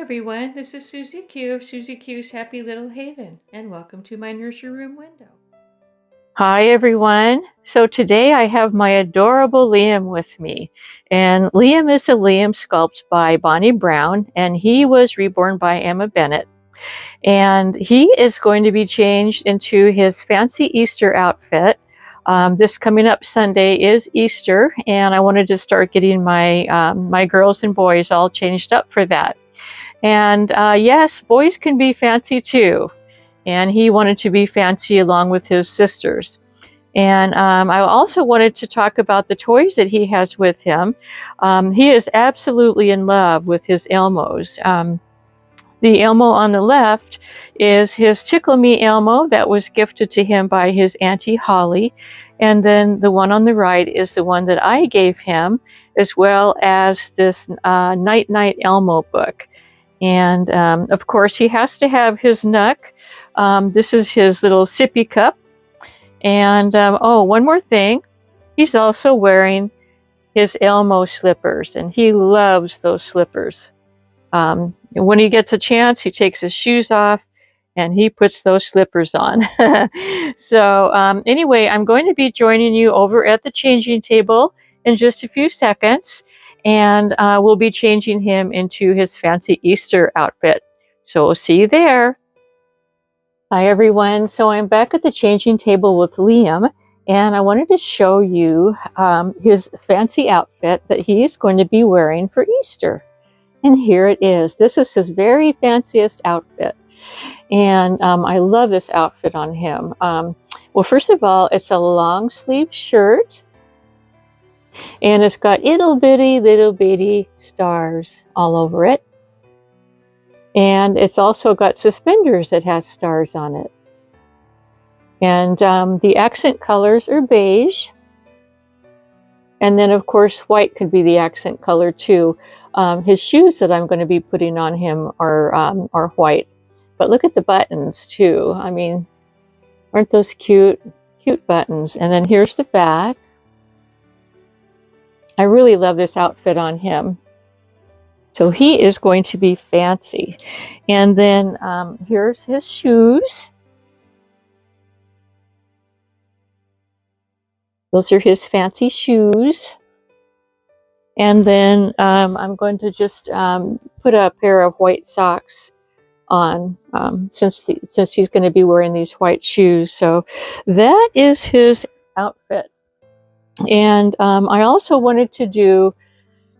everyone, this is Susie Q of Susie Q's Happy Little Haven, and welcome to my Nursery Room Window. Hi everyone. So today I have my adorable Liam with me, and Liam is a Liam sculpt by Bonnie Brown, and he was reborn by Emma Bennett. And he is going to be changed into his fancy Easter outfit. This coming up Sunday is Easter, and I wanted to start getting my girls and boys all changed up for that. And yes, boys can be fancy too. And he wanted to be fancy along with his sisters. And I also wanted to talk about the toys that he has with him. He is absolutely in love with his Elmos. The Elmo on the left is his Tickle Me Elmo that was gifted to him by his Auntie Holly. And then the one on the right is the one that I gave him, as well as this Night Night Elmo book. And of course, he has to have his Nook. This is his little sippy cup. And oh, one more thing. He's also wearing his Elmo slippers, and he loves those slippers. When he gets a chance, he takes his shoes off and he puts those slippers on. So anyway, I'm going to be joining you over at the changing table in just a few seconds. And we'll be changing him into his fancy Easter outfit. So we'll see you there. Hi everyone. So I'm back at the changing table with Liam, and I wanted to show you his fancy outfit that he is going to be wearing for Easter. And here it is. This is his very fanciest outfit. And I love this outfit on him. Well, first of all, it's a long sleeve shirt. And it's got little bitty stars all over it. And it's also got suspenders that has stars on it. And the accent colors are beige. And then, of course, white could be the accent color too. His shoes that I'm going to be putting on him are white. But look at the buttons too. I mean, aren't those cute? Cute buttons. And then here's the back. I really love this outfit on him. So he is going to be fancy. And then here's his shoes. Those are his fancy shoes. And then I'm going to just put a pair of white socks on since he's going to be wearing these white shoes. So that is his outfit. And I also wanted to do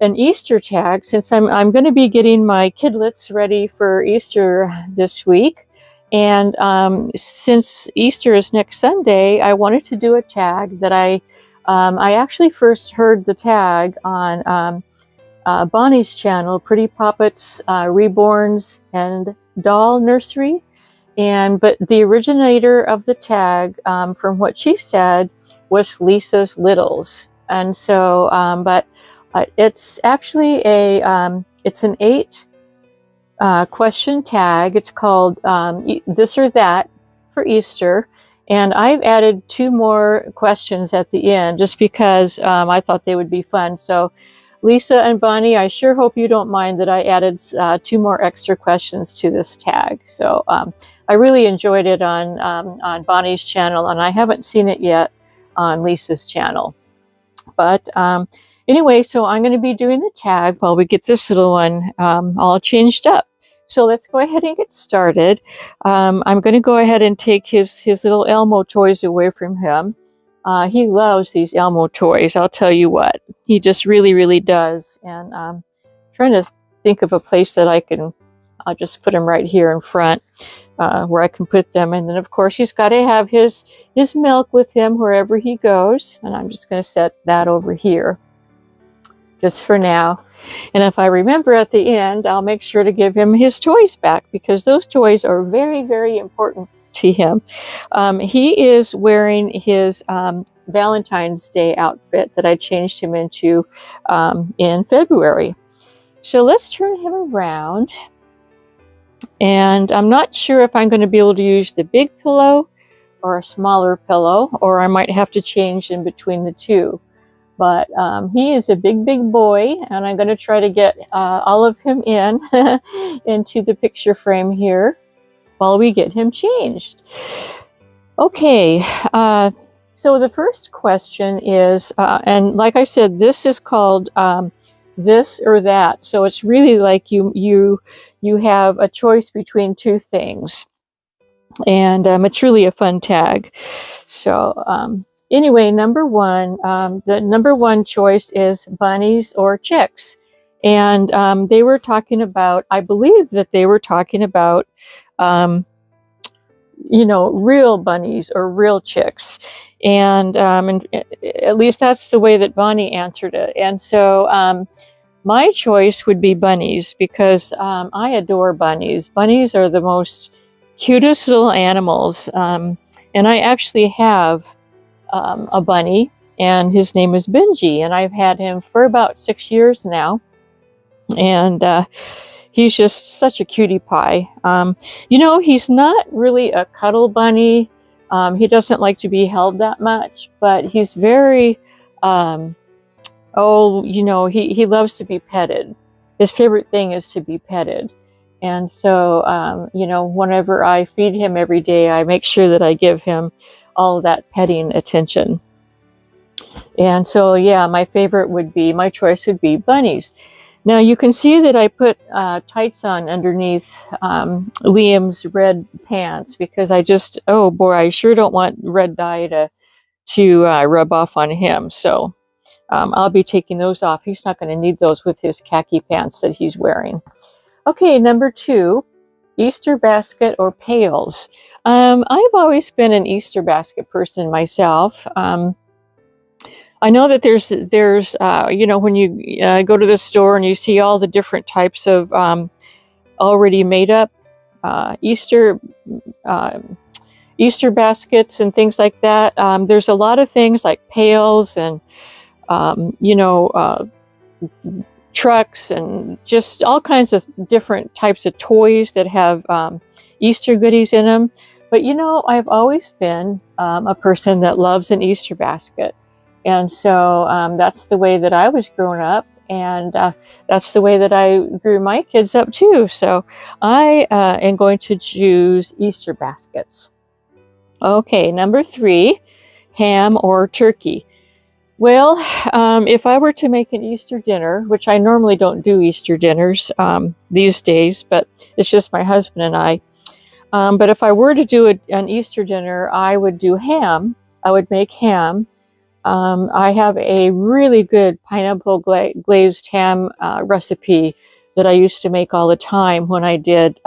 an Easter tag since I'm going to be getting my kidlets ready for Easter this week. And since Easter is next Sunday, I wanted to do a tag that I actually first heard the tag on Bonnie's channel, Pretty Poppets, Reborns, and Doll Nursery. But the originator of the tag, from what she said, was Lisa's Littles. And so, but it's actually it's an 8 question tag. It's called This or That for Easter. And I've added 2 more questions at the end just because I thought they would be fun. So Lisa and Bonnie, I sure hope you don't mind that I added 2 more extra questions to this tag. So I really enjoyed it on Bonnie's channel, and I haven't seen it yet on Lisa's channel. But anyway, so I'm going to be doing the tag while we get this little one all changed up. So let's go ahead and get started. I'm going to go ahead and take his little Elmo toys away from him. He loves these Elmo toys, I'll tell you what. He just really does. And I'm trying to think of a place that I'll just put him right here in front where I can put them. And then, of course, he's got to have his milk with him wherever he goes. And I'm just going to set that over here just for now. And if I remember at the end, I'll make sure to give him his toys back because those toys are very important to him. He is wearing his Valentine's Day outfit that I changed him into in February. So let's turn him around. And I'm not sure if I'm going to be able to use the big pillow or a smaller pillow, or I might have to change in between the two. But he is a big, big boy, and I'm going to try to get all of him into the picture frame here while we get him changed. Okay, so the first question is, and like I said, this is called this or that. So it's really like you have a choice between two things, and it's really a fun tag. So anyway, number one, the number one choice is bunnies or chicks, and they were talking about. I believe that they were talking about. Real bunnies or real chicks. And at least that's the way that Bonnie answered it. And so my choice would be bunnies, because I adore bunnies. Bunnies are the most cutest little animals. And I actually have a bunny, and his name is Benji, and I've had him for about 6 years now. And he's just such a cutie pie. He's not really a cuddle bunny. He doesn't like to be held that much, but he's very, he loves to be petted. His favorite thing is to be petted. And so, whenever I feed him every day, I make sure that I give him all of that petting attention. And so, yeah, my choice would be bunnies. Now you can see that I put tights on underneath Liam's red pants, because I sure don't want red dye to rub off on him. So I'll be taking those off. He's not going to need those with his khaki pants that he's wearing. Okay, number 2, Easter basket or pails. I've always been an Easter basket person myself. I know that there's when you go to the store and you see all the different types of already made up Easter baskets and things like that. There's a lot of things like pails and trucks and just all kinds of different types of toys that have Easter goodies in them. But I've always been a person that loves an Easter basket. And so that's the way that I was growing up, and that's the way that I grew my kids up too. So I am going to choose Easter baskets. Okay, number 3, ham or turkey. Well, if I were to make an Easter dinner, which I normally don't do Easter dinners these days, but it's just my husband and I. But if I were to do an Easter dinner, I would do ham. I would make ham. I have a really good pineapple glazed ham recipe that I used to make all the time when I did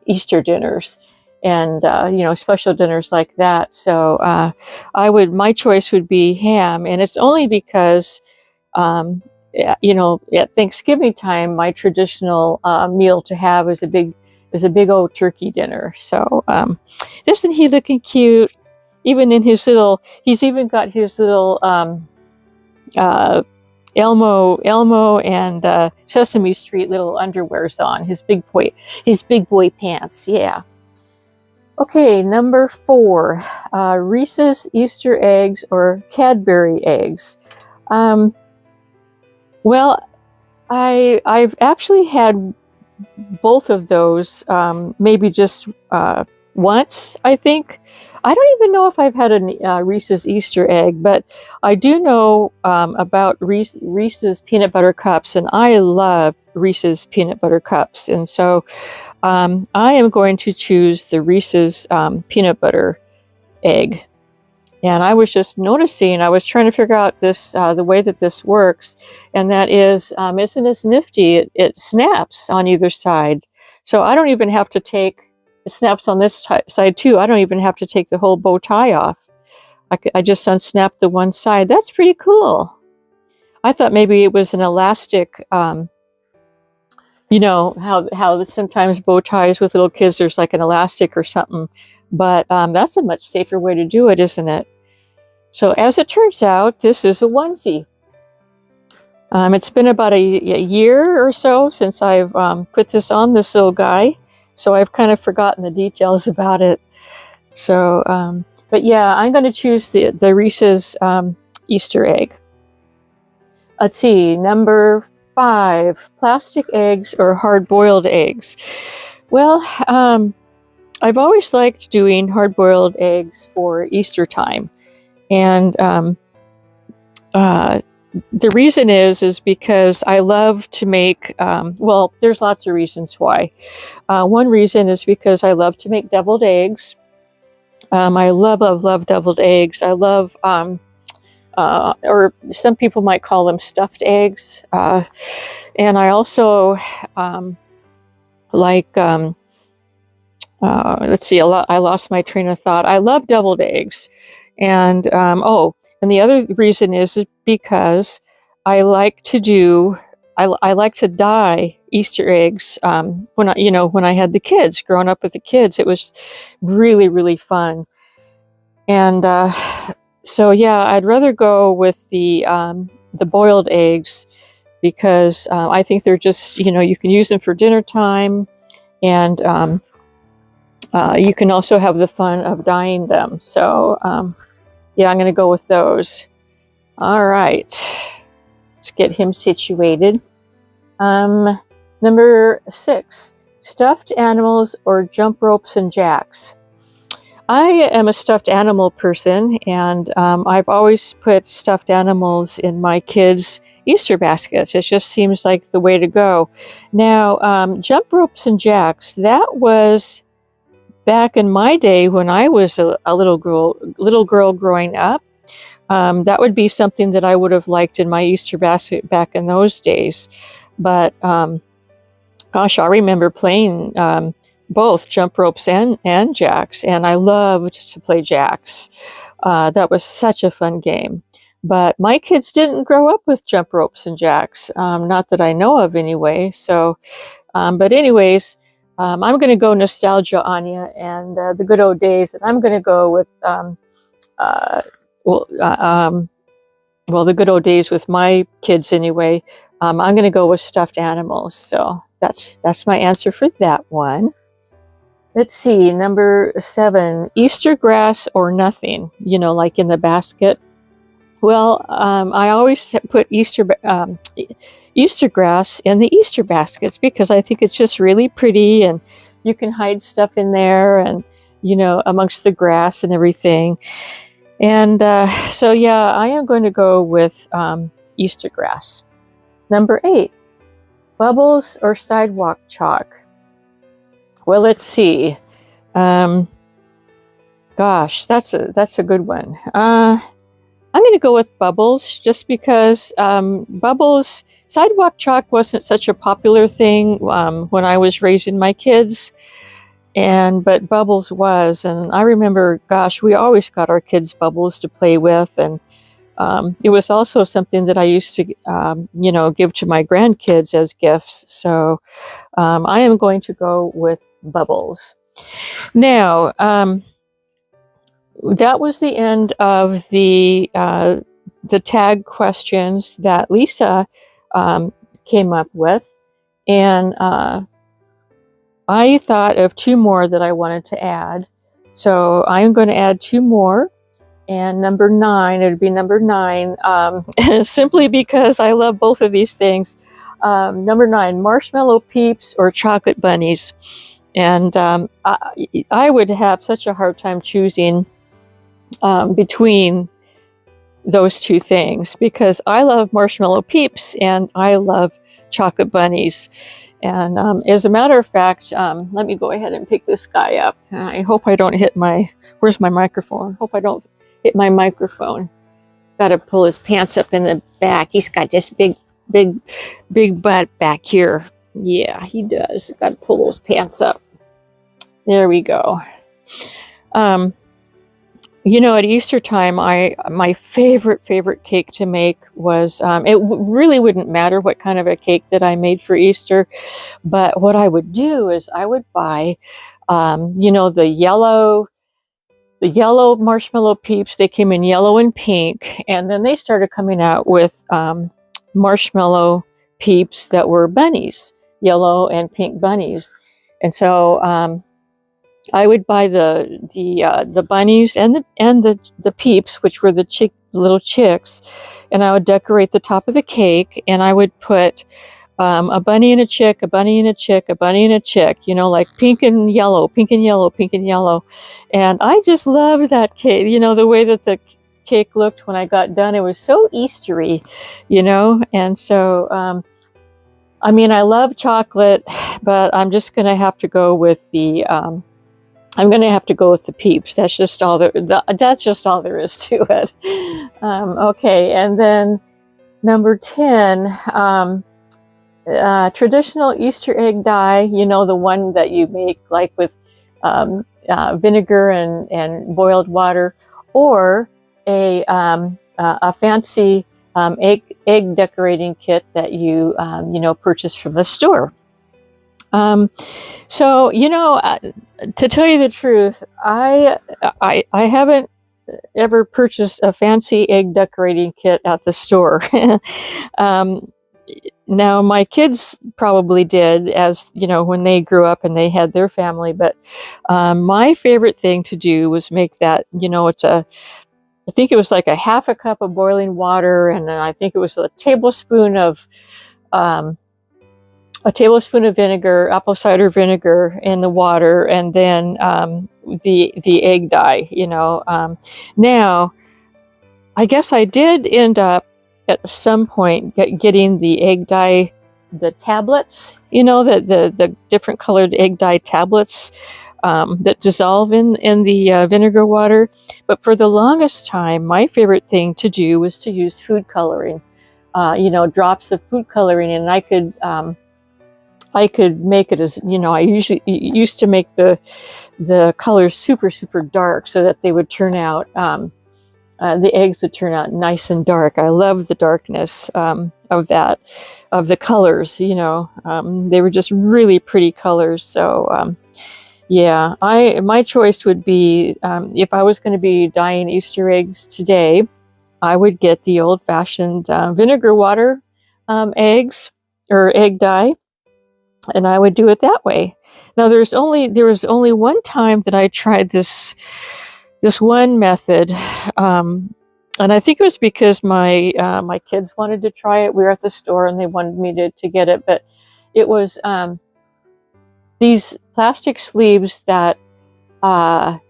Easter dinners and special dinners like that. So my choice would be ham, and it's only because at Thanksgiving time, my traditional meal to have is a big old turkey dinner. So isn't he looking cute? Even in he's even got his little Elmo and Sesame Street little underwears on, his big boy pants. Yeah. Okay, number 4, Reese's Easter eggs or Cadbury eggs. Well, I've actually had both of those, maybe just once, I think. I don't even know if I've had a Reese's Easter egg, but I do know about Reese's peanut butter cups, and I love Reese's peanut butter cups. And so I am going to choose the Reese's peanut butter egg. And I was just noticing, I was trying to figure out the way that this works, and that is, isn't this nifty? It snaps on either side. So I don't even have to it snaps on this side too. I don't even have to take the whole bow tie off. I just unsnap the one side. That's pretty cool. I thought maybe it was an elastic, how sometimes bow ties with little kids, there's like an elastic or something. But that's a much safer way to do it, isn't it? So as it turns out, this is a onesie. It's been about a year or so since I've put this on this little guy. So I've kind of forgotten the details about it. So, but yeah, I'm going to choose the Reese's Easter egg. Let's see, number 5, plastic eggs or hard-boiled eggs. Well, I've always liked doing hard-boiled eggs for Easter time. And the reason is because I love to make, well, there's lots of reasons why. One reason is because I love to make deviled eggs. I love deviled eggs. I love, or some people might call them stuffed eggs. And I also like, let's see, I lost my train of thought. I love deviled eggs. And, and the other reason is because I like to dye Easter eggs. When I had the kids, growing up with the kids, it was really, really fun. And, so yeah, I'd rather go with the boiled eggs because, I think they're just, you can use them for dinner time, and, you can also have the fun of dyeing them. So, yeah, I'm going to go with those. All right. Let's get him situated. Number 6, stuffed animals or jump ropes and jacks. I am a stuffed animal person, and I've always put stuffed animals in my kids' Easter baskets. It just seems like the way to go. Now, jump ropes and jacks, that was back in my day when I was a little girl growing up. That would be something that I would have liked in my Easter basket back in those days. But gosh, I remember playing both jump ropes and jacks, and I loved to play jacks. That was such a fun game. But my kids didn't grow up with jump ropes and jacks, not that I know of anyway. So, but anyways, I'm going to go nostalgia, Anya, and the good old days. And I'm going to go with the good old days with my kids anyway. I'm going to go with stuffed animals. So that's my answer for that one. Let's see, number 7, Easter grass or nothing, like in the basket. Well, I always put Easter grass in the Easter baskets because I think it's just really pretty, and you can hide stuff in there, and, amongst the grass and everything. And so, yeah, I am going to go with Easter grass. Number 8, bubbles or sidewalk chalk. Well, let's see. Gosh, that's a good one. I'm going to go with bubbles just because bubbles, sidewalk chalk wasn't such a popular thing when I was raising my kids, but bubbles was. And I remember, gosh, we always got our kids bubbles to play with, and it was also something that I used to, give to my grandkids as gifts. So I am going to go with bubbles. Now, that was the end of the tag questions that Lisa came up with, and I thought of 2 more that I wanted to add. So I'm going to add 2 more. And number 9, it would be number 9, simply because I love both of these things. Number 9, marshmallow Peeps or chocolate bunnies. And I would have such a hard time choosing between those 2 things because I love marshmallow Peeps and I love chocolate bunnies. And as a matter of fact, let me go ahead and pick this guy up. I hope I don't hit where's my microphone? Hope I don't hit my microphone. Got to pull his pants up in the back. He's got this big butt back here. Yeah, he does. Got to pull those pants up. There we go. At Easter time, my favorite cake to make was, it really wouldn't matter what kind of a cake that I made for Easter, but what I would do is I would buy, the yellow marshmallow Peeps. They came in yellow and pink, and then they started coming out with marshmallow Peeps that were bunnies, yellow and pink bunnies. And so I would buy the bunnies and the Peeps, which were the little chicks, and I would decorate the top of the cake, and I would put a bunny and a chick, a bunny and a chick, a bunny and a chick, you know, like pink and yellow, pink and yellow, pink and yellow. And I just loved that cake, you know, the way that the cake looked when I got done. It was so Eastery, you know. And so, I mean, I love chocolate, but I'm just going to have to go with the, I'm going to have to go with the Peeps. That's just all that's just all there is to it. Okay. And then number 10, traditional Easter egg dye, you know, the one that you make like with vinegar and boiled water, or a fancy egg decorating kit that you you know, purchase from the store. So, you know, to tell you the truth, I haven't ever purchased a fancy egg decorating kit at the store. Now, my kids probably did, as you know, when they grew up and they had their family. But my favorite thing to do was make that. You know, I think it was like a half a cup of boiling water, and I think it was a tablespoon of vinegar, apple cider vinegar, in the water, and then the egg dye. You know, now I guess I did end up at some point getting the egg dye, the tablets, you know, the different colored egg dye tablets that dissolve in the vinegar water. But for the longest time, my favorite thing to do was to use food coloring, you know, drops of food coloring, and I could make it as, you know, I used to make the colors super, super dark so that they would turn out, the eggs would turn out nice and dark. I love the darkness of the colors, you know. They were just really pretty colors. So, yeah, my choice would be, if I was going to be dyeing Easter eggs today, I would get the old-fashioned vinegar water eggs, or egg dye, and I would do it that way. Now, there was only one time that I tried this one method, and I think it was because my kids wanted to try it. We were at the store and they wanted me to get it, but it was these plastic sleeves that you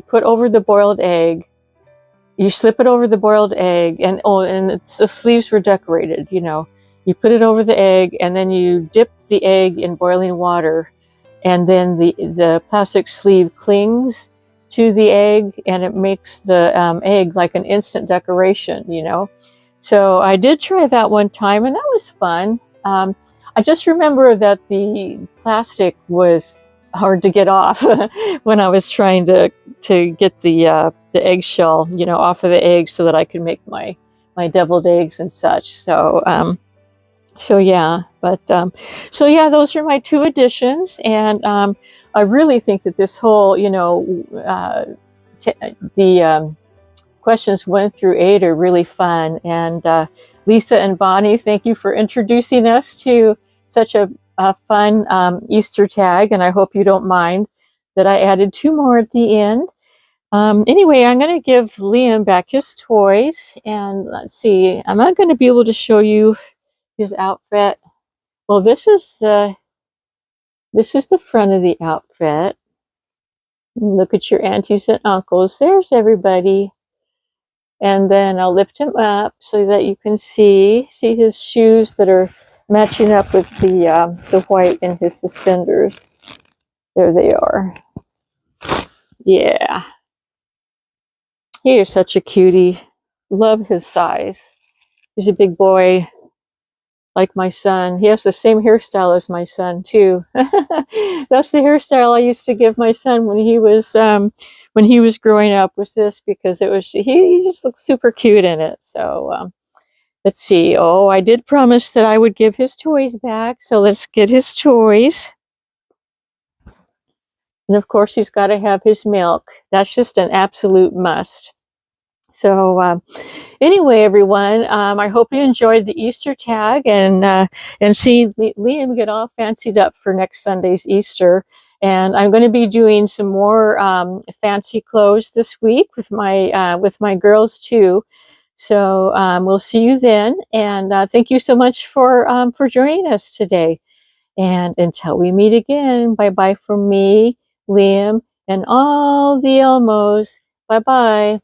put over the boiled egg. You slip it over the boiled egg, and the sleeves were decorated. You know, you put it over the egg, and then you dip the egg in boiling water, and then the plastic sleeve clings to the egg, and it makes the egg like an instant decoration, you know. So I did try that one time, and that was fun. I just remember that the plastic was hard to get off when I was trying to get the eggshell, you know, off of the egg so that I could make my deviled eggs and such. So so yeah, but so yeah, those are my two additions, and I really think that this whole, you know, the questions 1 through 8 are really fun. And Lisa and Bonnie, thank you for introducing us to such a fun Easter tag, and I hope you don't mind that I added 2 more at the end. Anyway, I'm going to give Liam back his toys, and let's see, I'm not going to be able to show you his outfit. Well, this is the front of the outfit. Look at your aunties and uncles. There's everybody. And then I'll lift him up so that you can see his shoes that are matching up with the white in his suspenders. There they are. Yeah. He is such a cutie. Love his size. He's a big boy, like my son. He has the same hairstyle as my son too. That's the hairstyle I used to give my son when he was growing up, was this, because it was he just looked super cute in it. So let's see. Oh, I did promise that I would give his toys back, so let's get his toys. And of course, he's got to have his milk. That's just an absolute must. So anyway, everyone, I hope you enjoyed the Easter tag and see Liam get all fancied up for next Sunday's Easter. And I'm going to be doing some more fancy clothes this week with my girls too. So we'll see you then. And thank you so much for joining us today. And until we meet again, bye bye from me, Liam, and all the Elmos. Bye bye.